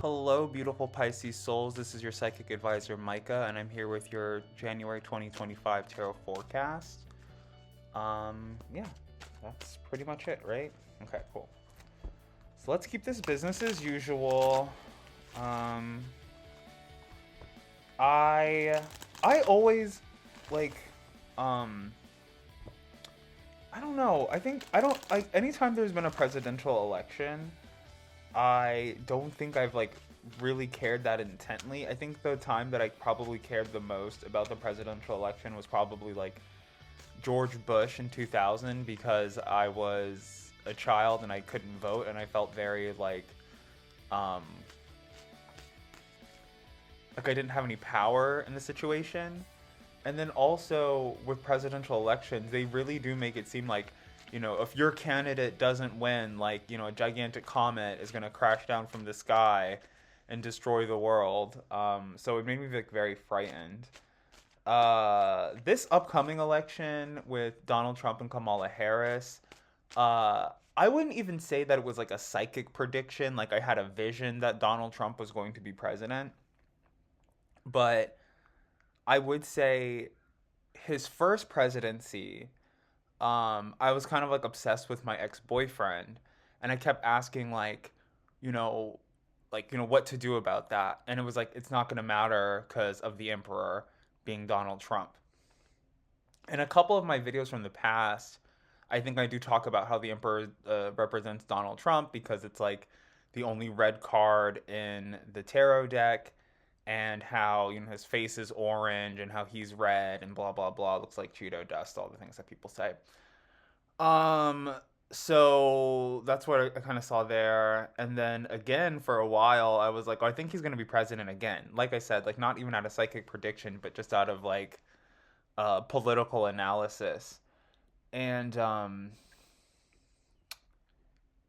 Hello, beautiful Pisces souls. This is your psychic advisor, Micah, and I'm here with your January 2025 tarot forecast. Yeah, that's pretty much it, right? Okay, cool. So let's keep this business as usual. Um, I, I always, like, um, I don't know. I think I don't like anytime there's been a presidential election. I don't think I've like really cared that intently. I think the time that I probably cared the most about the presidential election was probably like George Bush in 2000 because I was a child and I couldn't vote and I felt very um like I didn't have any power in the situation. And then also with presidential elections, they really do make it seem like, if your candidate doesn't win, like, a gigantic comet is going to crash down from the sky and destroy the world. So it made me like very frightened. This upcoming election with Donald Trump and Kamala Harris, I wouldn't even say that it was like a psychic prediction. Like I had a vision that Donald Trump was going to be president, but I would say his first presidency, I was kind of like obsessed with my ex-boyfriend, and I kept asking you know, what to do about that, and it was like it's not gonna matter because of the emperor being Donald Trump. In a couple of my videos from the past, I think I do talk about how the emperor represents Donald Trump because it's like the only red card in the tarot deck, and how his face is orange and how he's red and blah blah blah, looks like Cheeto dust, all the things that people say. Um, so that's what I kind of saw there, and then again for a while I was like, oh, I think he's gonna be president again. Like I said, like not even out of psychic prediction, but just out of like political analysis. And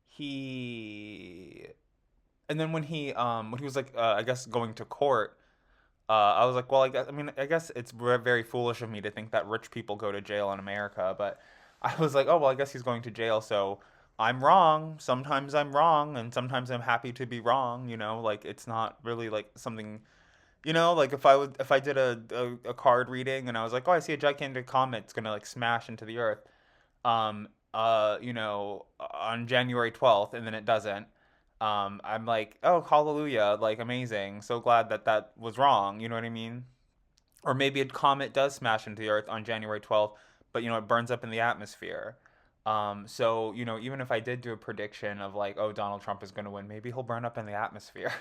he and then when he was like I guess going to court, I was like, well, I guess it's very foolish of me to think that rich people go to jail in America, but I was like, oh well, I guess he's going to jail, so I'm wrong. Sometimes I'm wrong, and sometimes I'm happy to be wrong. Like it's not really like something. Like if I did a card reading and I was like, oh, I see a gigantic comet, it's gonna like smash into the earth. On January 12th, and then it doesn't. I'm like, oh, hallelujah, like amazing. So glad that that was wrong. You know what I mean? Or maybe a comet does smash into the Earth on January 12th, but it burns up in the atmosphere. So even if I did do a prediction of like, oh, Donald Trump is going to win, maybe he'll burn up in the atmosphere.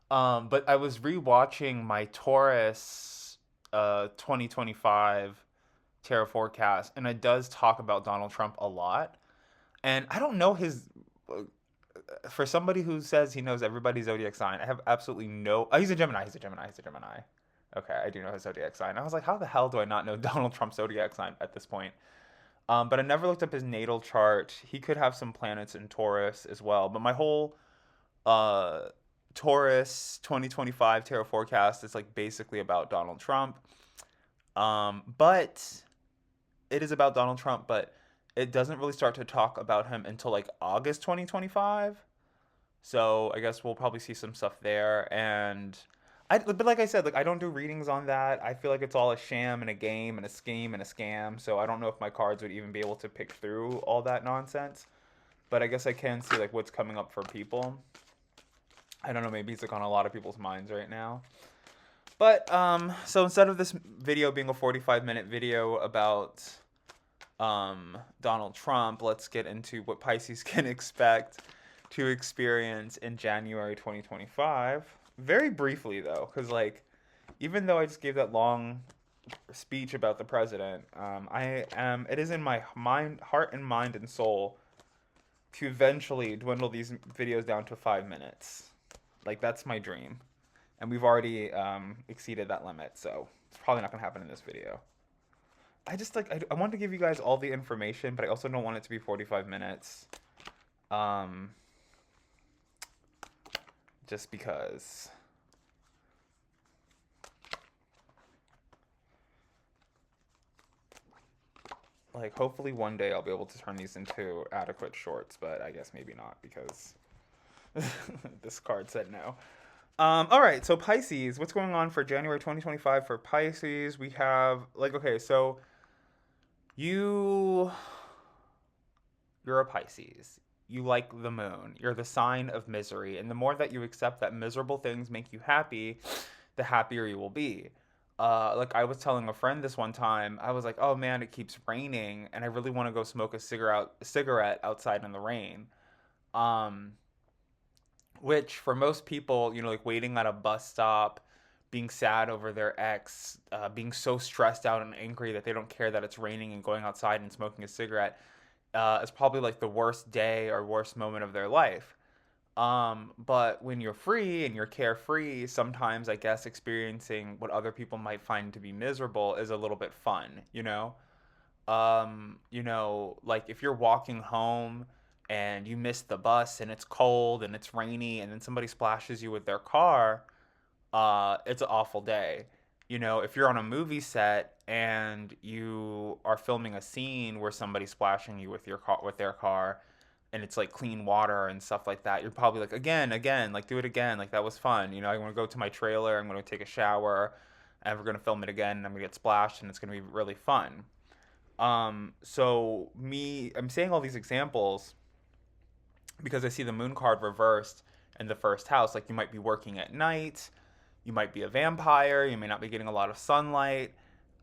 But I was rewatching my Taurus 2025 tarot forecast, and it does talk about Donald Trump a lot. And I don't know his. For somebody who says he knows everybody's zodiac sign, I have absolutely no. Oh, he's a Gemini. He's a Gemini. He's a Gemini. Okay, I do know his zodiac sign. I was like, how the hell do I not know Donald Trump's zodiac sign at this point? But I never looked up his natal chart. He could have some planets in Taurus as well. But my whole uh, Taurus 2025 tarot forecast is like basically about Donald Trump. But it is about Donald Trump, but it doesn't really start to talk about him until like August 2025. So I guess we'll probably see some stuff there. But like I said, like I don't do readings on that. I feel like it's all a sham and a game and a scheme and a scam. So I don't know if my cards would even be able to pick through all that nonsense. But I guess I can see like what's coming up for people. I don't know. Maybe it's like on a lot of people's minds right now. But so instead of this video being a 45-minute video about Donald Trump, let's get into what Pisces can expect to experience in January 2025. Very briefly, though, because, like, even though I just gave that long speech about the president, it is in my mind, heart, and mind and soul to eventually dwindle these videos down to 5 minutes. Like, that's my dream. And we've already exceeded that limit, so it's probably not going to happen in this video. I want to give you guys all the information, but I also don't want it to be 45 minutes. Um, just because. Like, hopefully one day I'll be able to turn these into adequate shorts, but I guess maybe not because This card said no. All right, so Pisces, what's going on for January 2025 for Pisces? We have like okay, so you you're a Pisces. You like the moon. You're the sign of misery, and the more that you accept that miserable things make you happy, the happier you will be. Like I was telling a friend this one time, I was like, "Oh man, it keeps raining, and I really want to go smoke a cigarette outside in the rain." Um, which for most people, like waiting at a bus stop, being sad over their ex, being so stressed out and angry that they don't care that it's raining and going outside and smoking a cigarette, is probably like the worst day or worst moment of their life. But when you're free and you're carefree, sometimes I guess experiencing what other people might find to be miserable is a little bit fun, you know? Like if you're walking home and you miss the bus and it's cold and it's rainy and then somebody splashes you with their car, it's an awful day. If you're on a movie set and you are filming a scene where somebody's splashing you with their car and it's like clean water and stuff like that, you're probably like again, like do it again, like that was fun. I want to go to my trailer, I'm going to take a shower, and we're going to film it again and I'm going to get splashed and it's going to be really fun. I'm saying all these examples because I see the moon card reversed in the first house. Like you might be working at night, you might be a vampire, you may not be getting a lot of sunlight,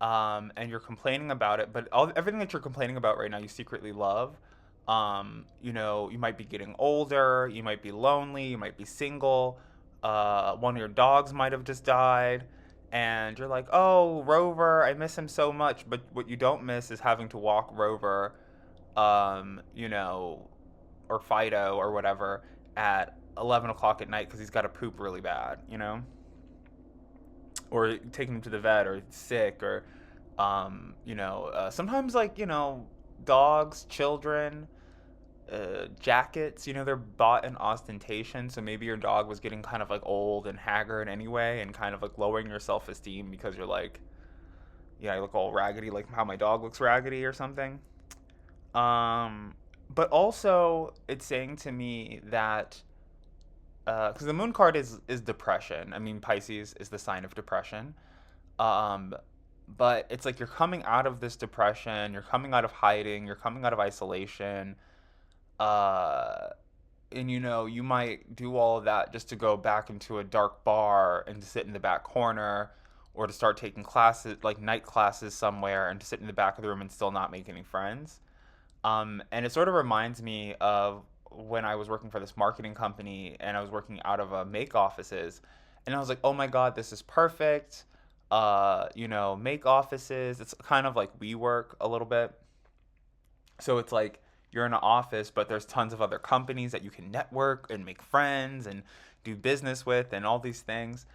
and you're complaining about it. But everything that you're complaining about right now, you secretly love. You might be getting older, you might be lonely, you might be single. One of your dogs might have just died. And you're like, oh, Rover, I miss him so much. But what you don't miss is having to walk Rover, um, you know, or Fido or whatever at 11 o'clock at night because he's got to poop really bad. Or taking him to the vet or sick or, sometimes like, dogs, children, jackets, they're bought in ostentation. So maybe your dog was getting kind of like old and haggard anyway and kind of like lowering your self esteem because you're like, yeah, I look all raggedy, like how my dog looks raggedy or something. Um, but also, it's saying to me that because the moon card is depression. I mean, Pisces is the sign of depression. Um, but it's like you're coming out of this depression, you're coming out of hiding, you're coming out of isolation, uh, and you might do all of that just to go back into a dark bar and to sit in the back corner, or to start taking classes like night classes somewhere and to sit in the back of the room and still not make any friends. And it sort of reminds me of when I was working for this marketing company and I was working out of make offices. And I was like, oh my God, this is perfect. Make offices. It's kind of like WeWork a little bit. So it's like you're in an office, but there's tons of other companies that you can network and make friends and do business with and all these things.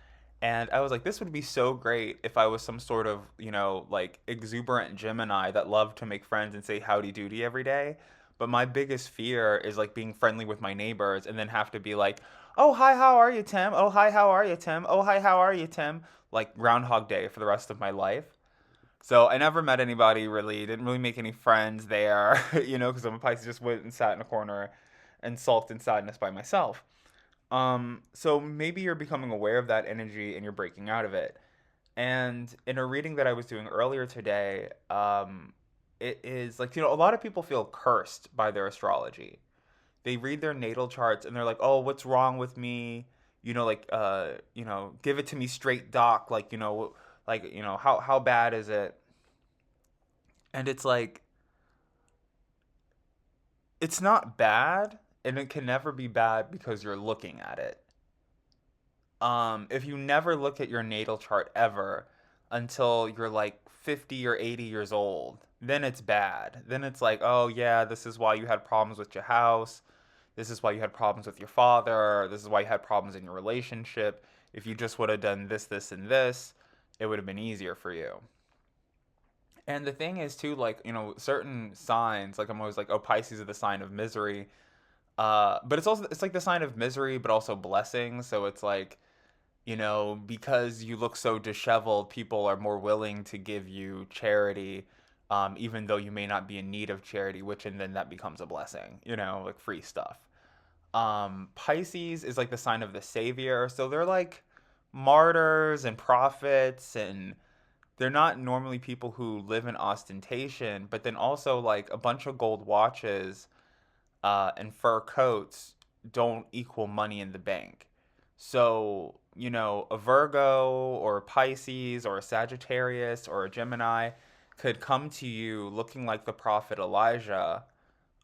And I was like, this would be so great if I was some sort of, like exuberant Gemini that loved to make friends and say howdy doody every day. But my biggest fear is like being friendly with my neighbors and then have to be like, oh, hi, how are you, Tim? Oh, hi, how are you, Tim? Oh, hi, how are you, Tim? Like Groundhog Day for the rest of my life. So I never met anybody really, didn't really make any friends there, because I'm a Pisces, just went and sat in a corner and sulked in sadness by myself. So maybe you're becoming aware of that energy and you're breaking out of it. And in a reading that I was doing earlier today, it is like, a lot of people feel cursed by their astrology. They read their natal charts and they're like, oh, what's wrong with me? Give it to me straight, doc. How bad is it? And it's like, it's not bad and it can never be bad because you're looking at it. If you never look at your natal chart ever until you're like 50 or 80 years old, then it's bad. Then it's like, oh yeah, this is why you had problems with your house. This is why you had problems with your father. This is why you had problems in your relationship. If you just would have done this, this, and this, it would have been easier for you. And the thing is too, like, certain signs, like I'm always like, oh, Pisces are the sign of misery. But it's like the sign of misery, but also blessing. So it's like, because you look so disheveled, people are more willing to give you charity, even though you may not be in need of charity, which and then that becomes a blessing, like free stuff. Pisces is like the sign of the savior. So they're like martyrs and prophets, and they're not normally people who live in ostentation, but then also like a bunch of gold watches and fur coats don't equal money in the bank. So, a Virgo or a Pisces or a Sagittarius or a Gemini could come to you looking like the prophet Elijah,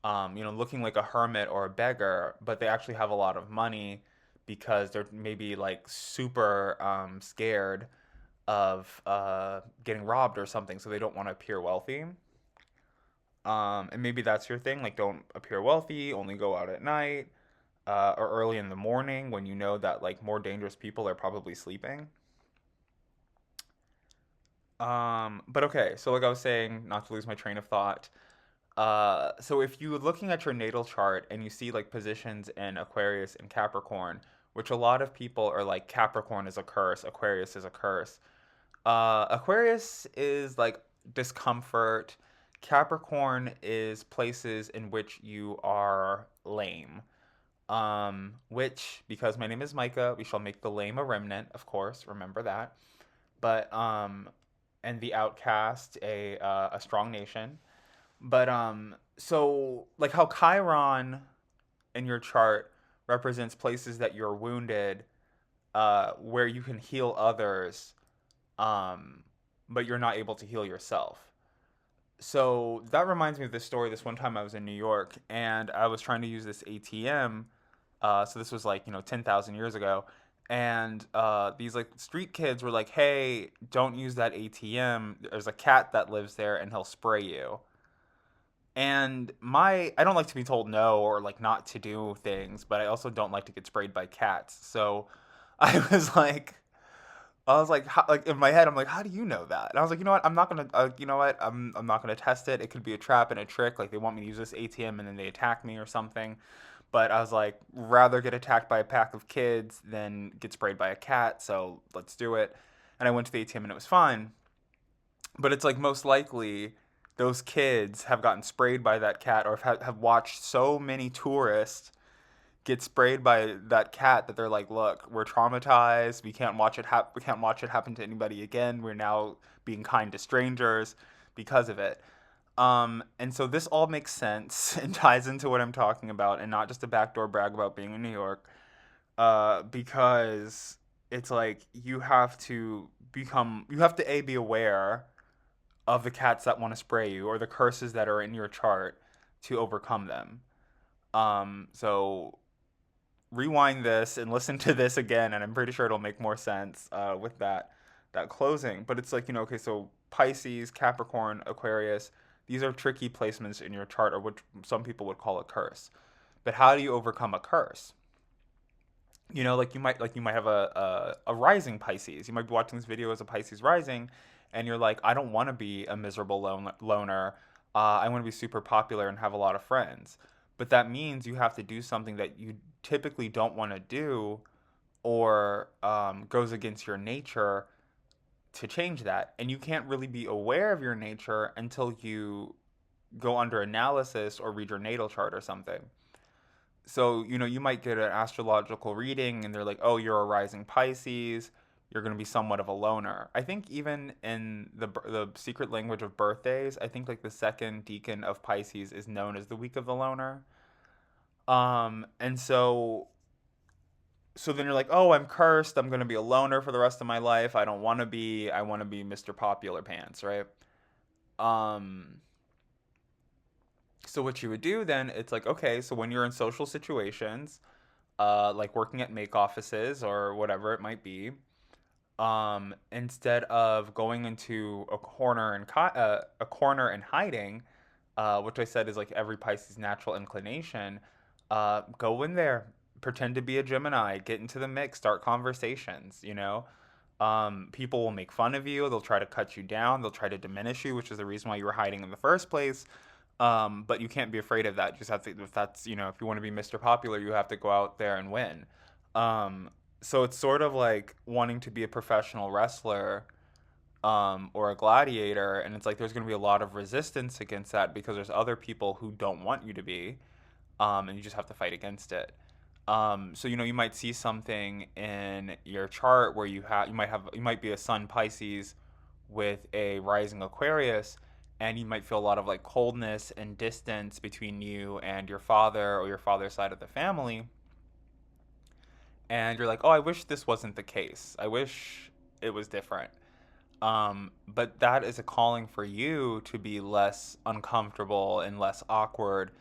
looking like a hermit or a beggar, but they actually have a lot of money because they're maybe like super scared of getting robbed or something, so they don't want to appear wealthy. And maybe that's your thing, like don't appear wealthy, only go out at night or early in the morning when you know that like more dangerous people are probably sleeping. But okay, so like I was saying, not to lose my train of thought. So if you're looking at your natal chart and you see like positions in Aquarius and Capricorn, which a lot of people are like Capricorn is a curse, Aquarius is a curse. Aquarius is like discomfort. Capricorn is places in which you are lame. Which, because my name is Micah, we shall make the lame a remnant, of course, remember that. But, and the outcast, a strong nation. But, so, like how Chiron in your chart represents places that you're wounded, where you can heal others, um, but you're not able to heal yourself. So that reminds me of this story. This one time I was in New York and I was trying to use this ATM. So this was like, 10,000 years ago. And these like street kids were like, hey, don't use that ATM. There's a cat that lives there and he'll spray you. And I don't like to be told no or like not to do things, but I also don't like to get sprayed by cats. So I was like, like in my head, I'm like, how do you know that? And I was like, you know what? I'm not gonna, you know what? I'm not gonna test it. It could be a trap and a trick. Like they want me to use this ATM and then they attack me or something. But I was like, rather get attacked by a pack of kids than get sprayed by a cat. So let's do it. And I went to the ATM and it was fine. But it's like most likely those kids have gotten sprayed by that cat or have watched so many tourists get sprayed by that cat that they're like, look, we're traumatized. We can't watch it happen to anybody again. We're now being kind to strangers because of it. And so this all makes sense and ties into what I'm talking about, and not just a backdoor brag about being in New York. Because it's like you have to a be aware of the cats that want to spray you or the curses that are in your chart to overcome them. So rewind this and listen to this again, and I'm pretty sure it'll make more sense with that closing. But it's like okay, so Pisces, Capricorn, Aquarius, these are tricky placements in your chart, or what some people would call a curse. But how do you overcome a curse? Like you might have a rising Pisces. You might be watching this video as a Pisces rising, and you're like, I don't want to be a miserable loner. I want to be super popular and have a lot of friends. But that means you have to do something that you typically don't want to do, or goes against your nature to change that. And you can't really be aware of your nature until you go under analysis or read your natal chart or something. So, you might get an astrological reading and they're like, oh, you're a rising Pisces. You're going to be somewhat of a loner. I think even in the secret language of birthdays, I think like the second decan of Pisces is known as the week of the loner. And so then you're like, oh, I'm cursed. I'm going to be a loner for the rest of my life. I don't want to be. I want to be Mr. Popular Pants, right? Um, so what you would do then, it's like, okay, so when you're in social situations, like working at make offices or whatever it might be, instead of going into a corner and hiding, which I said is like every Pisces natural inclination, go in there, pretend to be a Gemini, get into the mix, start conversations. People will make fun of you. They'll try to cut you down. They'll try to diminish you, which is the reason why you were hiding in the first place. But you can't be afraid of that. You just have to, if that's, if you want to be Mr. Popular, you have to go out there and win. So it's sort of like wanting to be a professional wrestler, or a gladiator. And it's like there's going to be a lot of resistance against that because there's other people who don't want you to be. And you just have to fight against it. So you might see something in your chart where you might be a Sun Pisces with a rising Aquarius, and you might feel a lot of like coldness and distance between you and your father or your father's side of the family, and you're like, oh, I wish this wasn't the case. I wish it was different. But that is a calling for you to be less uncomfortable and less awkward,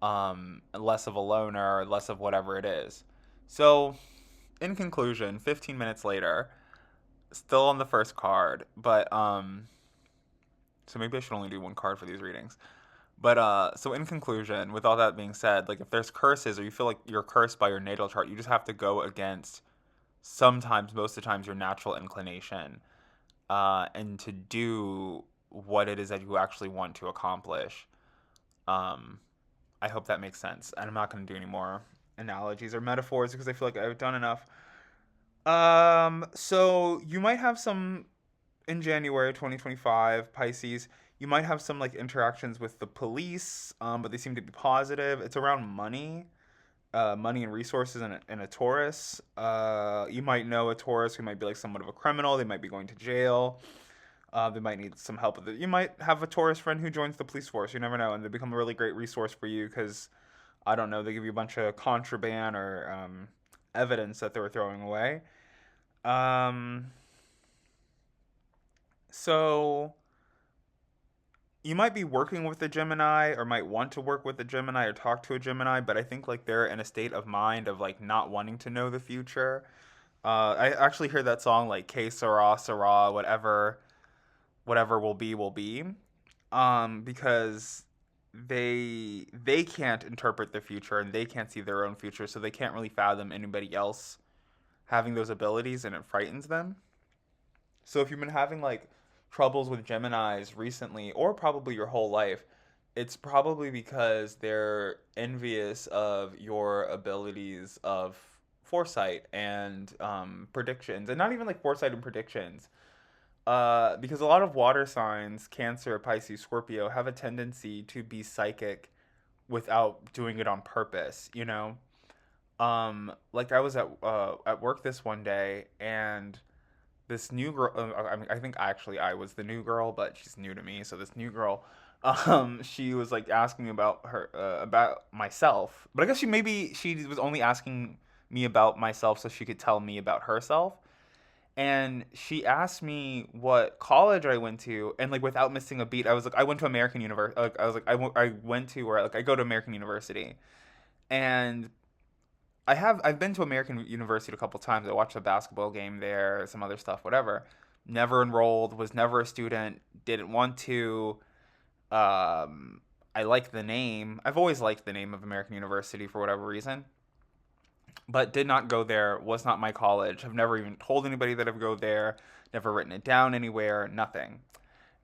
less of a loner, less of whatever it is. So, in conclusion, 15 minutes later, still on the first card, but so maybe I should only do one card for these readings. But so in conclusion, with all that being said, like if there's curses or you feel like you're cursed by your natal chart, you just have to go against sometimes, most of the times, your natural inclination, and to do what it is that you actually want to accomplish. Um, I hope that makes sense. And I'm not going to do any more analogies or metaphors because I feel like I've done enough. So you might have some in January 2025, Pisces. You might have some like interactions with the police, but they seem to be positive. It's around money, money and resources in a Taurus. You might know a Taurus who might be like somewhat of a criminal. They might be going to jail. They might need some help with it. You might have a Taurus friend who joins the police force. You never know, and they become a really great resource for you because I don't know. They give you a bunch of contraband or evidence that they were throwing away. Um, so you might be working with a Gemini or might want to work with a Gemini or talk to a Gemini, but I think like they're in a state of mind of like not wanting to know the future. I actually hear that song like "Que sera sera," whatever will be, because they can't interpret the future and they can't see their own future, so they can't really fathom anybody else having those abilities, and it frightens them. So if you've been having like troubles with Geminis recently, or probably your whole life, it's probably because they're envious of your abilities of foresight and predictions, and not even like foresight and predictions. Because a lot of water signs, Cancer, Pisces, Scorpio, have a tendency to be psychic without doing it on purpose. Like I was at work this one day, and this new girl. I mean, I think actually I was the new girl, but she's new to me. So this new girl, she was like asking me about myself. But I guess she was only asking me about myself so she could tell me about herself. And she asked me what college I went to, and like without missing a beat, I was like, I went to American University. Like, I was like, I went to, or like I go to American University, and I've been to American University a couple times. I watched a basketball game there, some other stuff, whatever. Never enrolled, was never a student, didn't want to. I like the name. I've always liked the name of American University for whatever reason, but did not go there. Was not my college. Have never even told anybody that I've go there. Never written it down anywhere. Nothing.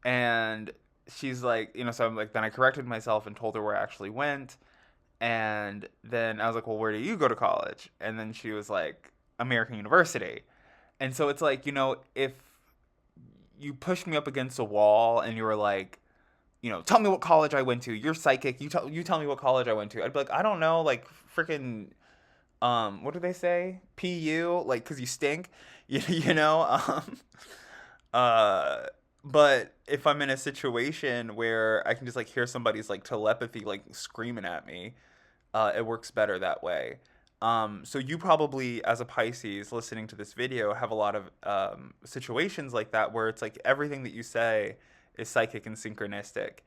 And she's like, so I'm like, then I corrected myself and told her where I actually went. And then I was like, well, where do you go to college? And then she was like, American University. And so it's like, if you pushed me up against a wall and you were like, tell me what college I went to. You're psychic. You tell me what college I went to. I'd be like, I don't know, like freaking what do they say? PU, like cuz you stink. You know? Uh but if I'm in a situation where I can just like hear somebody's like telepathy like screaming at me, it works better that way. So you probably, as a Pisces, listening to this video, have a lot of situations like that where it's like everything that you say is psychic and synchronistic,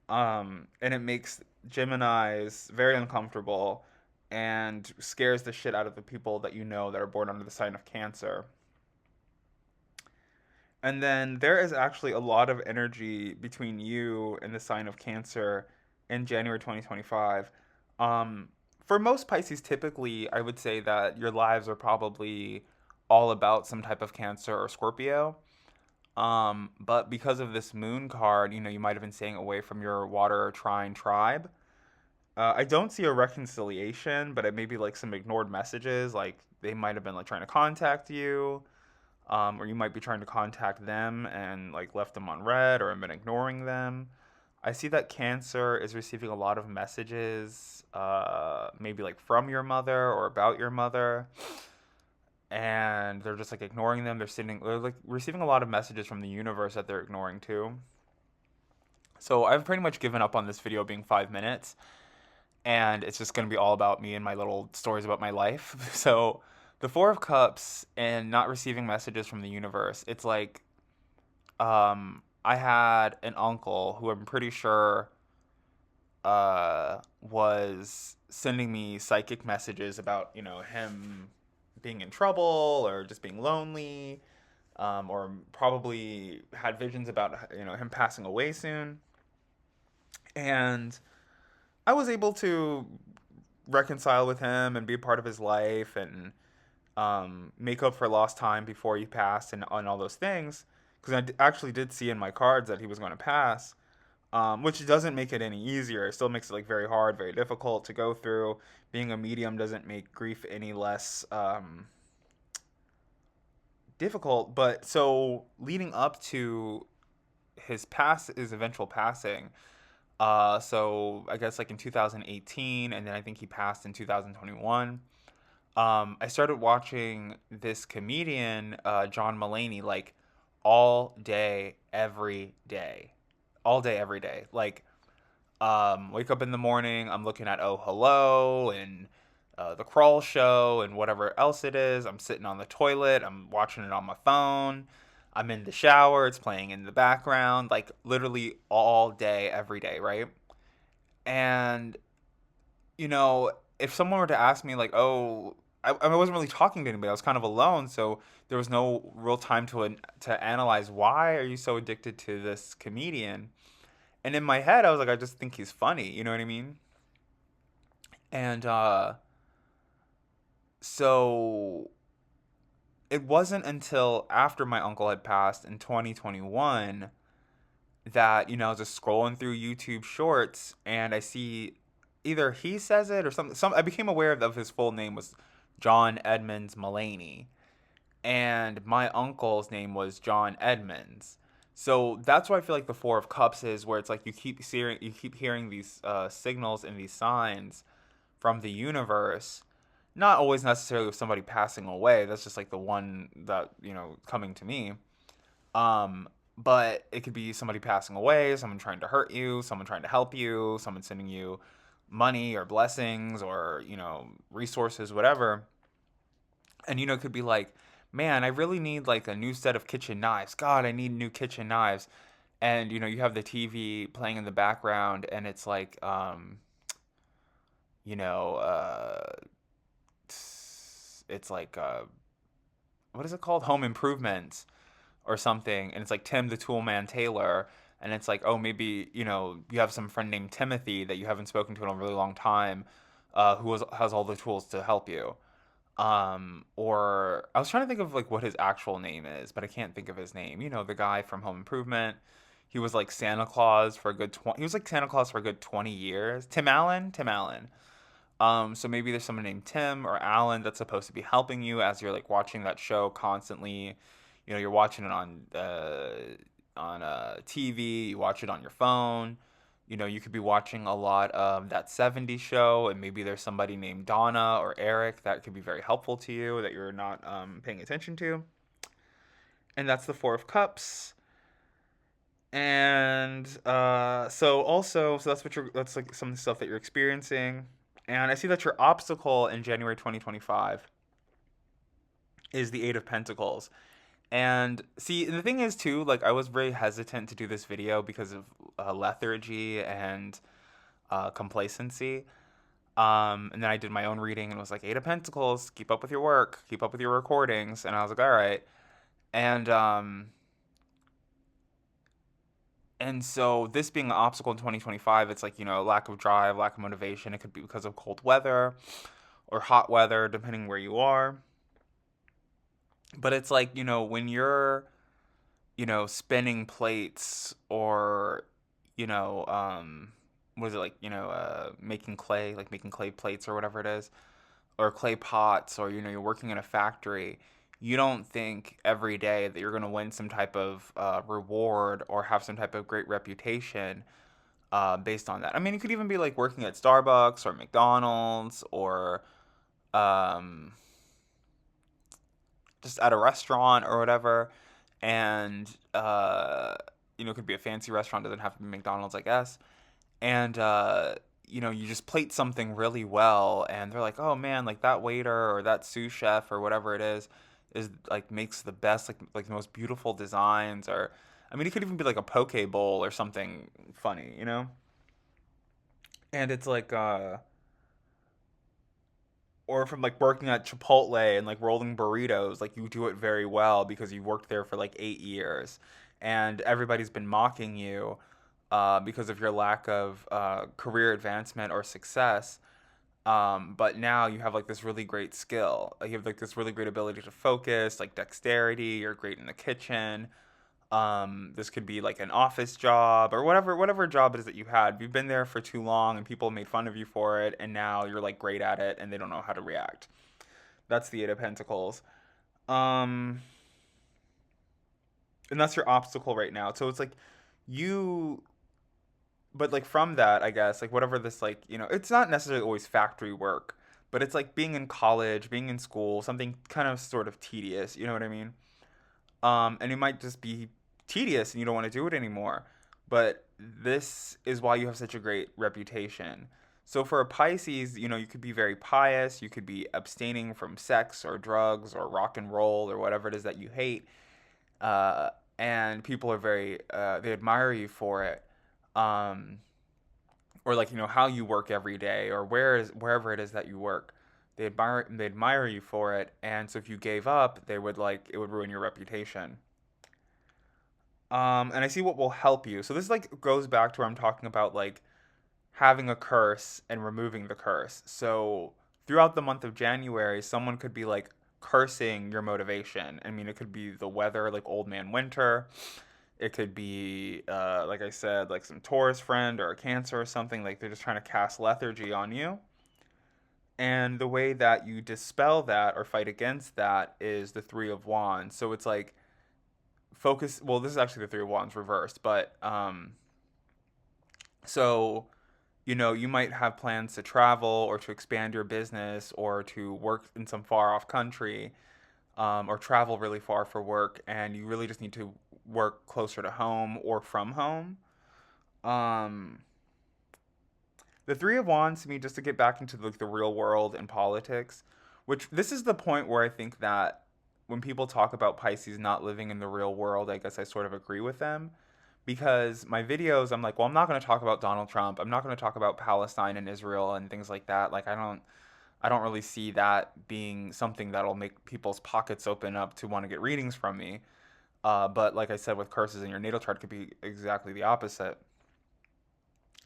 and it makes Gemini's very uncomfortable and scares the shit out of the people that that are born under the sign of Cancer. And then there is actually a lot of energy between you and the sign of Cancer in January 2025. Um, for most Pisces, typically, I would say that your lives are probably all about some type of Cancer or Scorpio. But because of this moon card, you might have been staying away from your water trine tribe. I don't see a reconciliation, but it may be like some ignored messages. Like they might have been like trying to contact you, or you might be trying to contact them and like left them on red or have been ignoring them. I see that Cancer is receiving a lot of messages, maybe like from your mother or about your mother, and they're just like ignoring them. They're like receiving a lot of messages from the universe that they're ignoring too. So I've pretty much given up on this video being 5 minutes, and it's just gonna be all about me and my little stories about my life. So the Four of Cups and not receiving messages from the universe, it's like I had an uncle who I'm pretty sure was sending me psychic messages about, him being in trouble or just being lonely, or probably had visions about, him passing away soon. And I was able to reconcile with him and be a part of his life and make up for lost time before he passed and all those things. Because actually did see in my cards that he was going to pass, which doesn't make it any easier. It still makes it like very hard, very difficult to go through. Being a medium doesn't make grief any less difficult. But so leading up to his eventual passing, so I guess like in 2018, and then I think he passed in 2021. I started watching this comedian, John Mulaney, like all day, every day. Like, wake up in the morning, I'm looking at Oh Hello and the Crawl Show and whatever else it is. I'm sitting on the toilet, I'm watching it on my phone. I'm in the shower, it's playing in the background, like literally all day, every day, right? And you know, if someone were to ask me like, oh, I wasn't really talking to anybody. I was kind of alone, so there was no real time to analyze why are you so addicted to this comedian. And in my head, I was like, I just think he's funny. You know what I mean? And so it wasn't until after my uncle had passed in 2021 that I was just scrolling through YouTube Shorts and I see either he says it or something. I became aware of his full name was John Edmonds Mulaney, and my uncle's name was John Edmonds. So that's why I feel like the Four of Cups is where it's like you keep hearing these signals and these signs from the universe. Not always necessarily with somebody passing away. That's just like the one that coming to me. But it could be somebody passing away, someone trying to hurt you, someone trying to help you, someone sending you money or blessings or resources, whatever. And it could be like, man, I really need like a new set of kitchen knives. God, I need new kitchen knives. And you have the TV playing in the background, and it's like, you know, it's like what is it called? Home Improvement or something, and it's like Tim the Toolman Taylor, and it's like, oh, maybe you have some friend named Timothy that you haven't spoken to in a really long time, has all the tools to help you. Or I was trying to think of like what his actual name is, but I can't think of his name. The guy from Home Improvement. He was like Santa Claus for a good 20. He was like Santa Claus for a good 20 years. Tim Allen. Tim Allen. So maybe there's someone named Tim or Alan that's supposed to be helping you as you're like watching that show constantly. You're watching it on TV. You watch it on your phone. You could be watching a lot of that 70s show, and maybe there's somebody named Donna or Eric that could be very helpful to you that you're not paying attention to. And that's the Four of Cups. And so that's like some stuff that you're experiencing. And I see that your obstacle in January 2025 is the Eight of Pentacles. And see, the thing is too, like I was very hesitant to do this video because of lethargy and complacency. And then I did my own reading and was like, Eight of Pentacles, keep up with your work, keep up with your recordings. And I was like, all right. And so this being an obstacle in 2025, it's like, lack of drive, lack of motivation. It could be because of cold weather or hot weather, depending where you are. But it's like, when you're, spinning plates or, what is it like, making clay plates or whatever it is, or clay pots, or, you're working in a factory, you don't think every day that you're going to win some type of reward or have some type of great reputation based on that. I mean, it could even be like working at Starbucks or McDonald's or um, just at a restaurant or whatever. And, it could be a fancy restaurant, doesn't have to be McDonald's, I guess. And, you just plate something really well, and they're like, oh man, like that waiter or that sous chef or whatever it is like makes the best, like the most beautiful designs. Or, I mean, it could even be like a poke bowl or something funny. And it's like, or from like working at Chipotle and like rolling burritos, like you do it very well because you worked there for like 8 years, and everybody's been mocking you because of your lack of career advancement or success. But now you have like this really great skill. You have like this really great ability to focus, like dexterity. You're great in the kitchen. This could be like an office job or whatever job it is that you had. You've been there for too long and people made fun of you for it, and now you're like great at it and they don't know how to react. That's the Eight of Pentacles. Um, and that's your obstacle right now. So it's like you, but like from that, I guess, like whatever this, like, it's not necessarily always factory work, but it's like being in college, being in school, something kind of sort of tedious. You know what I mean? And it might just be tedious and you don't want to do it anymore. But this is why you have such a great reputation. So for a Pisces, you could be very pious, you could be abstaining from sex or drugs or rock and roll or whatever it is that you hate. Uh, and people are they admire you for it. Um, or like, how you work every day or wherever it is that you work. They admire you for it, and so if you gave up, it would ruin your reputation. And I see what will help you. So this like goes back to where I'm talking about like having a curse and removing the curse. So throughout the month of January, someone could be like cursing your motivation. I mean, it could be the weather, like Old Man Winter. It could be, like I said, like some Taurus friend or a Cancer or something. Like they're just trying to cast lethargy on you. And the way that you dispel that or fight against that is the Three of Wands. So it's like focus. Well, this is actually the Three of Wands reversed, but so you might have plans to travel or to expand your business or to work in some far off country, or travel really far for work, and you really just need to work closer to home or from home. Um, the Three of Wands to me, just to get back into like the real world and politics, which this is the point where I think that when people talk about Pisces not living in the real world, I guess I sort of agree with them. Because my videos, I'm like, well, I'm not going to talk about Donald Trump. I'm not going to talk about Palestine and Israel and things like that. Like, I don't really see that being something that'll make people's pockets open up to want to get readings from me. But like I said, with curses in your natal chart, could be exactly the opposite.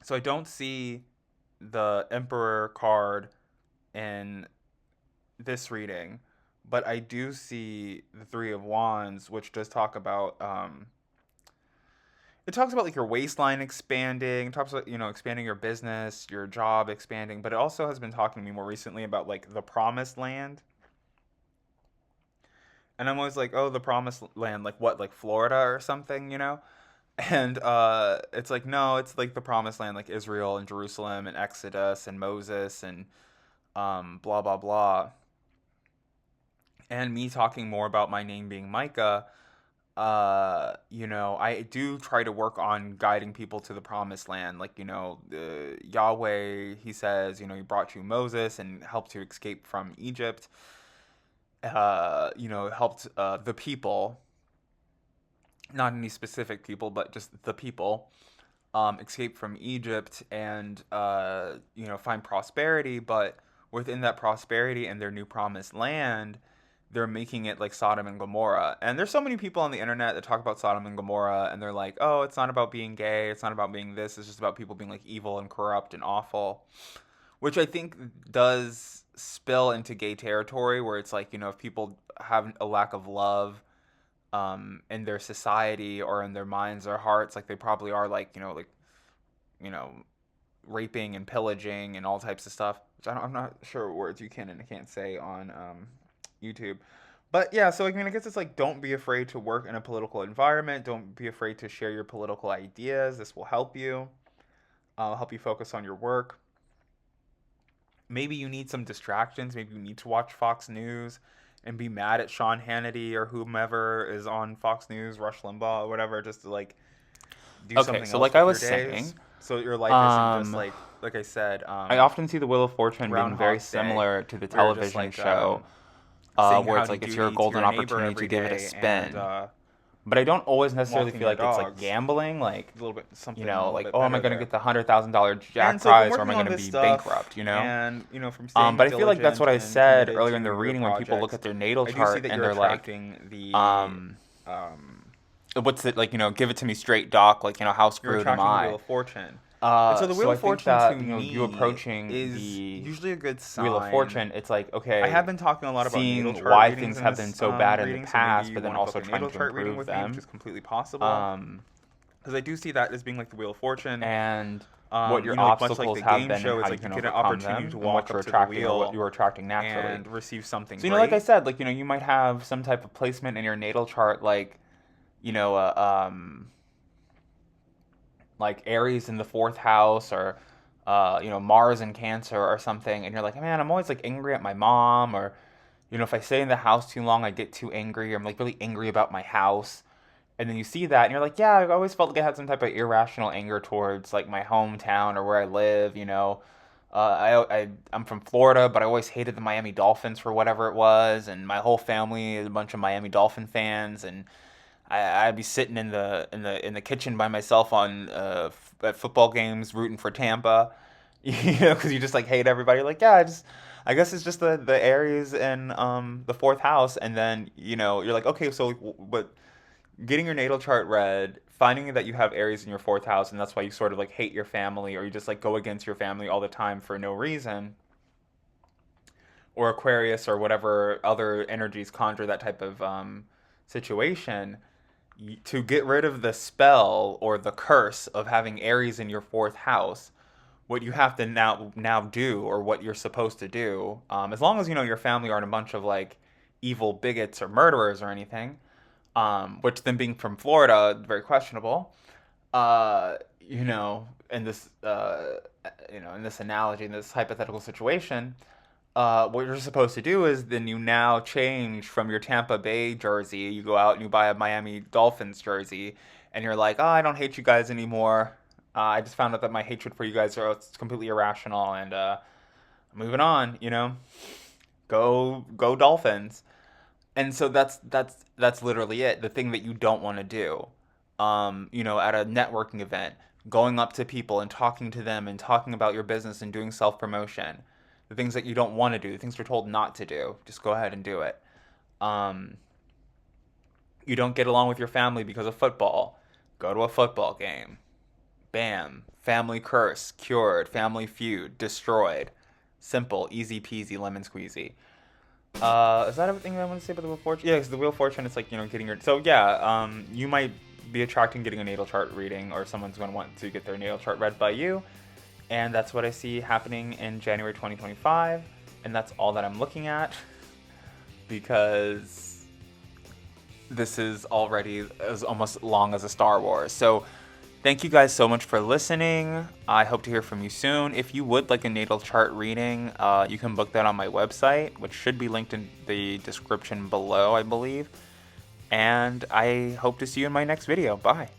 So I don't see the Emperor card in this reading, but I do see the Three of Wands, which does talk about. It talks about like your waistline expanding. It talks about expanding your business, your job expanding, but it also has been talking to me more recently about like the promised land. And I'm always like, oh, the promised land, like what, like Florida or something? And it's like, no, it's like the promised land, like Israel and Jerusalem and Exodus and Moses and blah blah blah. And me talking more about my name being Micah, I do try to work on guiding people to the promised land. Like, Yahweh, he says, he brought you Moses and helped you escape from Egypt. Helped the people, not any specific people, but just the people, escape from Egypt and, find prosperity. But within that prosperity and their new promised land, they're making it like Sodom and Gomorrah. And there's so many people on the internet that talk about Sodom and Gomorrah, and they're like, oh, it's not about being gay, it's not about being this, it's just about people being like evil and corrupt and awful. Which I think does spill into gay territory, where it's like, if people have a lack of love in their society or in their minds or hearts, like they probably are like, you know, raping and pillaging and all types of stuff. Which I'm not sure what words you can and can't say on YouTube. But yeah, so I mean, I guess it's like don't be afraid to work in a political environment. Don't be afraid to share your political ideas. This will help you. help you focus on your work. Maybe you need some distractions. Maybe you need to watch Fox News and be mad at Sean Hannity or whomever is on Fox News, Rush Limbaugh, or whatever, just to like do Okay, something so else like I with your was days. saying, So your life isn't just um, like I said, I often see the Wheel of Fortune being very Groundhog's Day, similar to the where you're just television like show, saying where it's howdy like it's your doody to golden your neighbor opportunity to every give it a day and spin. But I don't always necessarily walking feel your like it's like dogs. gambling, like, A little bit you something a know, little like, bit oh, am I better going to there. get the $100,000 And jack so I've been prize or am I working going on to this be stuff, bankrupt, you know? and from staying But I feel like that's diligent what I and said committed earlier in the to your reading when people look projects, at their natal I do see chart that and you're they're like, attracting the um, um, what's it like, give it to me straight, doc, like, how you're screwed am attracting the Wheel I? of Fortune. And so the So Wheel I of think Fortune to that, you me approaching is the usually a good Wheel of sign. Fortune, it's like, I have okay, been talking a lot about natal seeing chart why readings things in have been this so bad in the reading, so maybe past, you but then want to also book a trying natal to chart reading improve with me, which them. is completely possible. Um, Because I do see that as being like the Wheel of Fortune. and what your Like much like obstacles the have game been and show, how it's you like you can get an overcome opportunity to them and walk what up you're to the attracting or what wheel you're attracting naturally. and receive something So, like I great. said, like, you might have some type of placement in your natal chart, you know, uh, um, like Aries in the fourth house or, Mars in Cancer or something. And you're like, man, I'm always like angry at my mom, or, if I stay in the house too long, I get too angry, or I'm like really angry about my house. And then you see that and you're like, yeah, I always felt like I had some type of irrational anger towards like my hometown or where I live. I'm from Florida, but I always hated the Miami Dolphins for whatever it was, and my whole family is a bunch of Miami Dolphin fans, and I'd be sitting in the kitchen by myself at football games rooting for Tampa, because you just like hate everybody. Like, yeah, I guess it's just the Aries and the fourth house, and then you're like, okay, so but getting your natal chart read, finding that you have Aries in your fourth house, and that's why you sort of like hate your family, or you just like go against your family all the time for no reason, or Aquarius or whatever other energies conjure that type of situation. To get rid of the spell or the curse of having Aries in your fourth house, what you have to now do, or what you're supposed to do, as long as your family aren't a bunch of like evil bigots or murderers or anything, which them being from Florida, very questionable. In this analogy, in this hypothetical situation, what you're supposed to do is then you now change from your Tampa Bay jersey. You go out and you buy a Miami Dolphins jersey, and you're like, oh, I don't hate you guys anymore. I just found out that my hatred for you guys it's completely irrational, and moving on. Go Dolphins. And so that's literally it. The thing that you don't want to do, at a networking event, going up to people and talking to them and talking about your business and doing self promotion, the things that you don't want to do, the things you're told not to do, just go ahead and do it. Um, you don't get along with your family because of football, go to a football game. Bam, family curse cured, family feud destroyed. Simple, easy peasy, lemon squeezy. Is that everything I want to say about the Wheel of Fortune? Yeah, because the Wheel of Fortune, it's like, getting your... So, yeah, you might be attracting getting a natal chart reading, or someone's going to want to get their natal chart read by you. And that's what I see happening in January 2025. And that's all that I'm looking at, because this is already as almost long as a Star Wars. So thank you guys so much for listening. I hope to hear from you soon. If you would like a natal chart reading, you can book that on my website, which should be linked in the description below, I believe. And I hope to see you in my next video. Bye.